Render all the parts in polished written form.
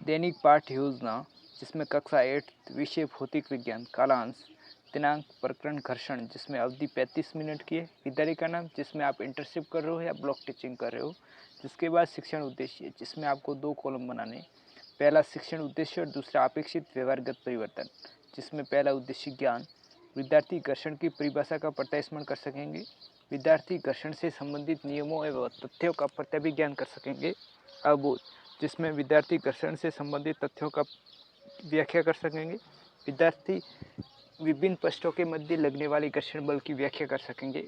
दैनिक पाठ्य योजना जिसमें कक्षा 8 विषय भौतिक विज्ञान कालांश दिनांक प्रकरण घर्षण जिसमें अवधि 35 मिनट की है। विद्यालय का नाम जिसमें आप इंटर्नशिप कर रहे हो या ब्लॉक टीचिंग कर रहे हो। जिसके बाद शिक्षण उद्देश्य जिसमें आपको 2 कॉलम बनाने, पहला शिक्षण उद्देश्य और दूसरा अपेक्षित व्यवहारगत परिवर्तन। जिसमें पहला उद्देश्य ज्ञान, विद्यार्थी घर्षण की परिभाषा का प्रत्यास्मरण कर सकेंगे, विद्यार्थी घर्षण से संबंधित नियमों एवं तथ्यों का प्रत्याभिज्ञान कर सकेंगे। अवबोध जिसमें विद्यार्थी घर्षण से संबंधित तथ्यों का व्याख्या कर सकेंगे, विद्यार्थी विभिन्न पृष्ठों के मध्य लगने वाले घर्षण बल की व्याख्या कर सकेंगे।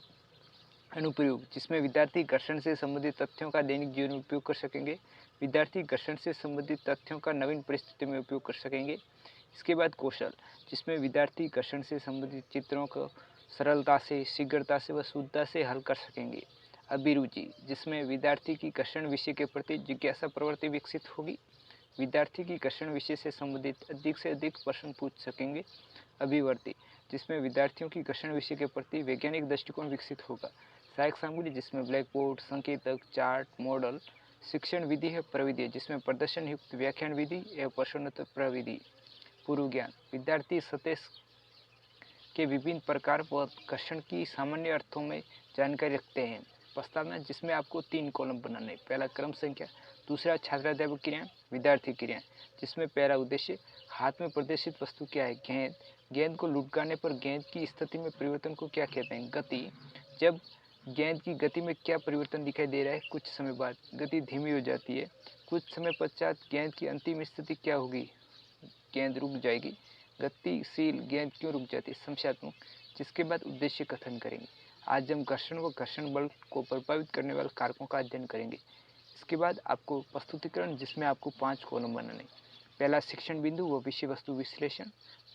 अनुप्रयोग जिसमें विद्यार्थी घर्षण से संबंधित तथ्यों का दैनिक जीवन में उपयोग कर सकेंगे, विद्यार्थी घर्षण से संबंधित तथ्यों का नवीन परिस्थिति में उपयोग कर सकेंगे। इसके बाद कौशल जिसमें विद्यार्थी घर्षण से संबंधित चित्रों को सरलता से, शीघ्रता से व शुद्धता से हल कर सकेंगे। अभिरुचि जिसमें विद्यार्थी की घर्षण विषय के प्रति जिज्ञासा प्रवृत्ति विकसित होगी, विद्यार्थी की घर्षण विषय से संबंधित अधिक से अधिक प्रश्न पूछ सकेंगे। अभिवर्ती जिसमें विद्यार्थियों की घर्षण विषय के प्रति वैज्ञानिक दृष्टिकोण विकसित होगा। सहायक सामग्री जिसमें ब्लैक बोर्ड, संकेतक, चार्ट, मॉडल। शिक्षण विधि है प्रविधि जिसमें प्रदर्शन युक्त व्याख्यान विधि एवं प्रश्नोत्तर प्रविधि। पूर्व ज्ञान विद्यार्थी सतह के विभिन्न प्रकार व घर्षण की सामान्य अर्थों में जानकारी रखते हैं। प्रस्तावना जिसमें आपको 3 कॉलम बनाने, पहला क्रम संख्या, दूसरा छात्राध्यापक क्रिया, विद्यार्थी क्रिया। जिसमें पहला उद्देश्य हाथ में प्रदर्शित वस्तु क्या है, गेंद, गेंद को लुढ़काने पर गेंद की स्थिति में परिवर्तन को क्या कहते हैं, गति, जब गेंद की गति में क्या परिवर्तन दिखाई दे रहा है, कुछ समय बाद गति धीमी हो जाती है, कुछ समय पश्चात गेंद की अंतिम स्थिति क्या होगी, गेंद रुक जाएगी, गतिशील गेंद क्यों रुक जाती है, संशयात्मक। जिसके बाद उद्देश्य कथन करेंगे। आज हम घर्षण व घर्षण बल को प्रभावित करने वाले कारकों का अध्ययन करेंगे। इसके बाद आपको प्रस्तुतिकरण जिसमें आपको 5 कॉलम बनाने, पहला शिक्षण बिंदु व विषय वस्तु विश्लेषण,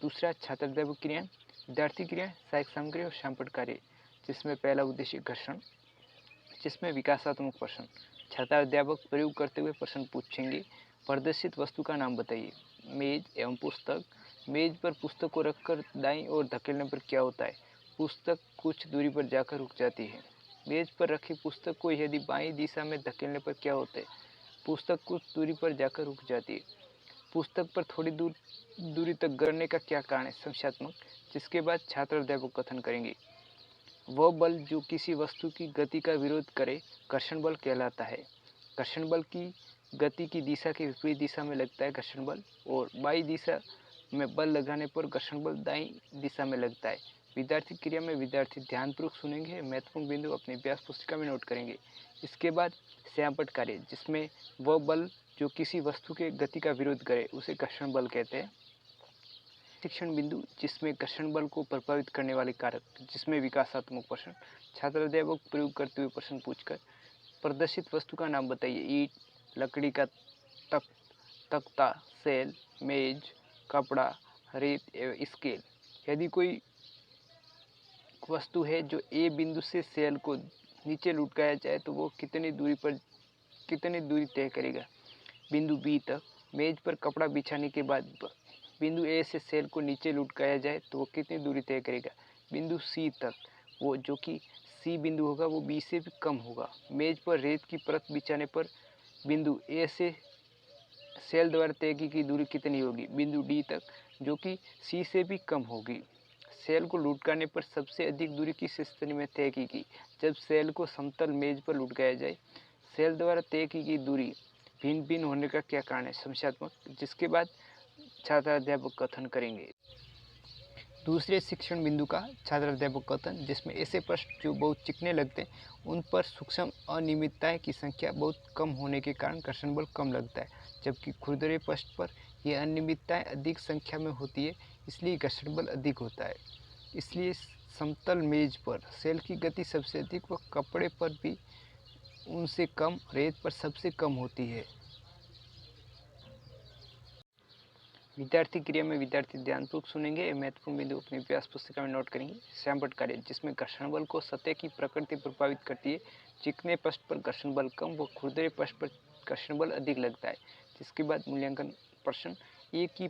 दूसरा छात्राध्यापक क्रिया, विद्यार्थी क्रिया, सहायक सामग्री और शामपट कार्य। जिसमें पहला उद्देश्य घर्षण जिसमें विकासात्मक प्रश्न, छात्राध्यापक प्रयोग करते हुए प्रश्न पूछेंगे। प्रदर्शित वस्तु का नाम बताइए, मेज एवं पुस्तक, मेज पर पुस्तक को रखकर दाईं ओर धकेलने पर क्या होता है, पुस्तक कुछ दूरी पर जाकर रुक जाती है। मेज पर रखी पुस्तक को यदि बाईं दिशा में धकेलने पर क्या होता है, पुस्तक कुछ दूरी पर जाकर रुक जाती है। पुस्तक पर थोड़ी दूरी तक गिरने का क्या कारण है, संशयात्मक। जिसके बाद छात्र अध्यापक कथन करेंगे। वह बल जो किसी वस्तु की गति का विरोध करे घर्षण बल कहलाता है। घर्षण बल की गति की दिशा के विपरीत दिशा में लगता है घर्षण बल, और बाईं दिशा में बल लगाने पर घर्षण बल दाईं दिशा में लगता है। विद्यार्थी क्रिया में विद्यार्थी ध्यानपूर्वक सुनेंगे, महत्वपूर्ण बिंदु अपनी अभ्यास पुस्तिका में नोट करेंगे। इसके बाद श्यामपट कार्य जिसमें वह बल जो किसी वस्तु के गति का विरोध करे उसे घर्षण बल कहते हैं। शिक्षण बिंदु जिसमें घर्षण बल को प्रभावित करने वाले कारक, जिसमें विकासात्मक प्रश्न, छात्राध्यापक प्रयोग करते हुए प्रश्न पूछकर प्रदर्शित वस्तु का नाम बताइए, ईंट, लकड़ी का तख्ता, सेल, मेज, कपड़ा, रेत एवं स्केल। यदि कोई वस्तु है जो ए बिंदु से सेल को नीचे लुढ़काया जाए तो वो कितनी दूरी तय करेगा, बिंदु बी तक। मेज पर कपड़ा बिछाने के बाद बिंदु ए से सेल को नीचे लुढ़काया जाए तो वो कितनी दूरी तय करेगा, बिंदु सी तक। वो जो कि सी बिंदु होगा वो बी से भी कम होगा। मेज पर रेत की परत बिछाने पर बिंदु ए से सेल द्वारा तय की दूरी कितनी होगी, बिंदु डी तक, जो कि सी से भी कम होगी। सेल को लुढ़काने पर सबसे अधिक दूरी किस स्थिति में तय की, जब सेल को समतल मेज पर लुढ़काया जाए। सेल द्वारा तय की दूरी भिन्न भिन्न होने का क्या कारण है, संशयात्मक। जिसके बाद छात्राध्यापक कथन करेंगे। दूसरे शिक्षण बिंदु का छात्राध्यापक कथन जिसमें ऐसे प्रश्न जो बहुत चिकने लगते हैं उन पर सूक्ष्म अनियमितताएं की संख्या बहुत कम होने के कारण घर्षण बल कम लगता है, जबकि खुरदरे प्रश्न पर यह अनियमितताएं अधिक संख्या में होती है, इसलिए घर्षण बल अधिक होता है। इसलिए समतल मेज पर सेल की गति सबसे अधिक व कपड़े पर भी उनसे कम, रेत पर सबसे कम होती है। विद्यार्थी क्रिया में विद्यार्थी ध्यानपूर्वक सुनेंगे, महत्वपूर्ण बिंदु अपनी अभ्यास पुस्तिका में नोट करेंगे। श्यामपट कार्य जिसमें घर्षण बल को सतह की प्रकृति प्रभावित करती है, चिकने पृष्ठ पर घर्षण बल कम व खुरदरे पृष्ठ पर घर्षण बल अधिक लगता है। जिसके बाद मूल्यांकन प्रश्न, एक की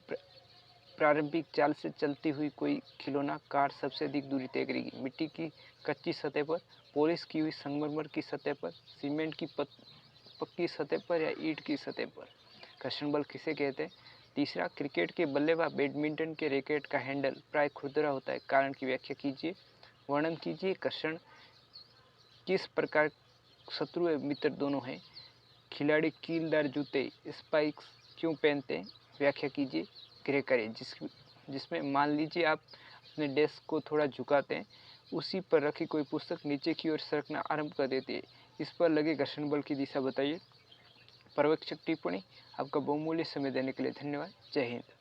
प्रारंभिक चाल से चलती हुई कोई खिलौना कार सबसे अधिक दूरी तय करेगी, मिट्टी की कच्ची सतह पर, पॉलिश की हुई संगमरमर की सतह पर, सीमेंट की पक्की सतह पर या ईंट की सतह पर। घर्षण बल किसे कहते हैं। तीसरा, क्रिकेट के बल्ले व बैडमिंटन के रैकेट का हैंडल प्राय खुरदरा होता है, कारण की व्याख्या कीजिए। वर्णन कीजिए घर्षण किस प्रकार शत्रु एवं मित्र दोनों हैं। खिलाड़ी कीलदार जूते स्पाइक्स क्यों पहनते हैं, व्याख्या कीजिए। गृह कार्य जिसमें मान लीजिए आप अपने डेस्क को थोड़ा झुकाते हैं, उसी पर रखी कोई पुस्तक नीचे की ओर सरकना आरंभ कर देती है, इस पर लगे घर्षण बल की दिशा बताइए। पर्यवेक्षक टिप्पणी। आपका बहुमूल्य समय देने के लिए धन्यवाद। जय हिंद।